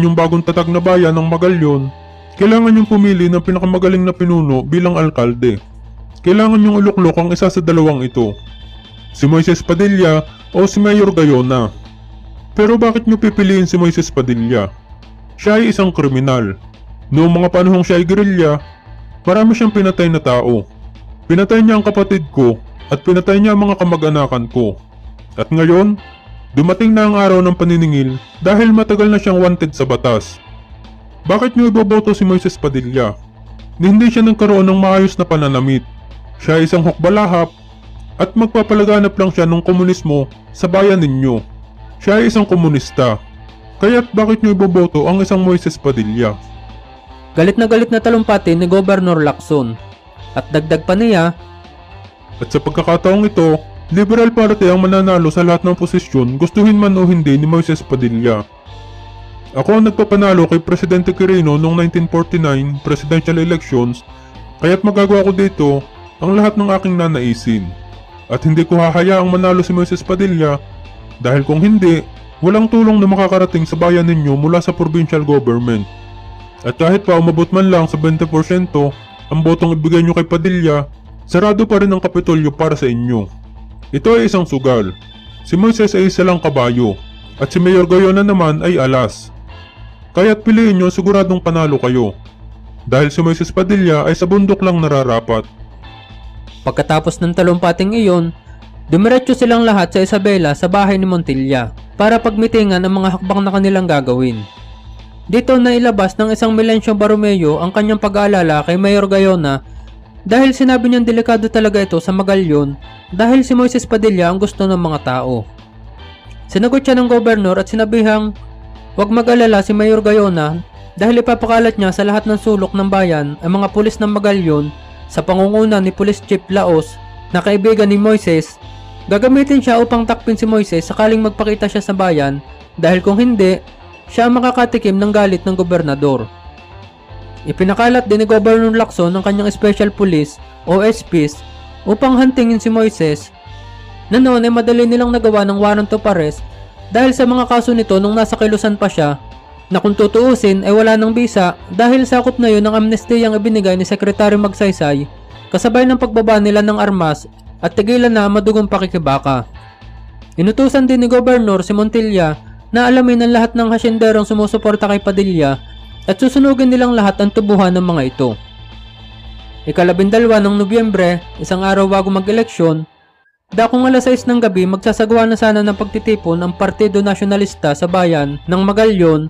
yung bagong tatag na bayan ng Magalyon, kailangan yung pumili ng pinakamagaling na pinuno bilang alkalde. Kailangan yung iluklok ang isa sa dalawang ito, si Moises Padilla o si Mayor Gayona. Pero bakit nyo pipiliin si Moises Padilla? Siya ay isang kriminal. Noong mga panahong siya ay gerilya, marami siyang pinatay na tao. Pinatay niya ang kapatid ko at pinatay niya ang mga kamag-anakan ko. At ngayon, dumating na ang araw ng paniningil dahil matagal na siyang wanted sa batas. Bakit nyo iboboto si Moises Padilla? Hindi siya nagkaroon ng maayos na pananamit. Siya ay isang hukbalahap at magpapalaganap lang siya ng komunismo sa bayan ninyo. Siya ay isang komunista. Kaya't bakit nyo iboboto ang isang Moises Padilla? Galit na talumpati ni Gobernador Lacson. At dagdag pa niya, at sa pagkakataong ito, Liberal Party ang mananalo sa lahat ng posisyon, gustuhin man o hindi ni Moises Padilla. Ako ang nagpapanalo kay Presidente Quirino noong 1949 presidential elections, kaya't magagawa ko dito ang lahat ng aking nanaisin. At hindi ko hahayaang manalo si Moises Padilla dahil kung hindi, walang tulong na makakarating sa bayan ninyo mula sa provincial government. At kahit pa umabot man lang sa 20% ang botong ibigay nyo kay Padilla, sarado pa rin ang Kapitolyo para sa inyo. Ito ay isang sugal. Si Moises ay isa lang kabayo, at si Mayor Gayona naman ay alas. Kaya't piliin nyo, siguradong panalo kayo. Dahil si Moises Padilla ay sa bundok lang nararapat. pagkatapos ng talumpating iyon, dumiretso silang lahat sa Isabela sa bahay ni Montilla para pagmitingan ang mga hakbang na kanilang gagawin. Dito na ilabas ng isang Melencio Barumeo ang kanyang pag-aalala kay Mayor Gayona dahil sinabi niyang delikado talaga ito sa Magalyon dahil si Moises Padilla ang gusto ng mga tao. Sinagot siya ng gobernador at sinabihang huwag mag-alala si Mayor Gayona dahil ipapakalat niya sa lahat ng sulok ng bayan ang mga pulis ng Magalyon sa pangunguna ni Police Chief Laos na kaibigan ni Moises. Gagamitin siya upang takpin si Moises sakaling magpakita siya sa bayan dahil kung hindi, siya ang makakatikim ng galit ng gobernador. Ipinakalat din ni Governor Lacson ng kanyang Special Police o SPs upang hantingin si Moises na noon ay madali nilang nagawa ng warrant of arrest dahil sa mga kaso nito nung nasa kilusan pa siya na kung tutuusin ay wala ng bisa dahil sakop na yun ng amnestiyang ibinigay ni Secretary Magsaysay kasabay ng pagbaba nila ng armas at tigilan na madugong pakikibaka. Inutusan din ni Governor si Montilla na alamin ang lahat ng hasyenderong sumusuporta kay Padilla at susunugin nilang lahat ang tubuhan ng mga ito. Ika-12 ng Nobyembre, isang araw bago mag-eleksyon, dakong alas 6 ng gabi magsasagawa na sana ng pagtitipon ang Partido Nacionalista sa bayan ng Magalyon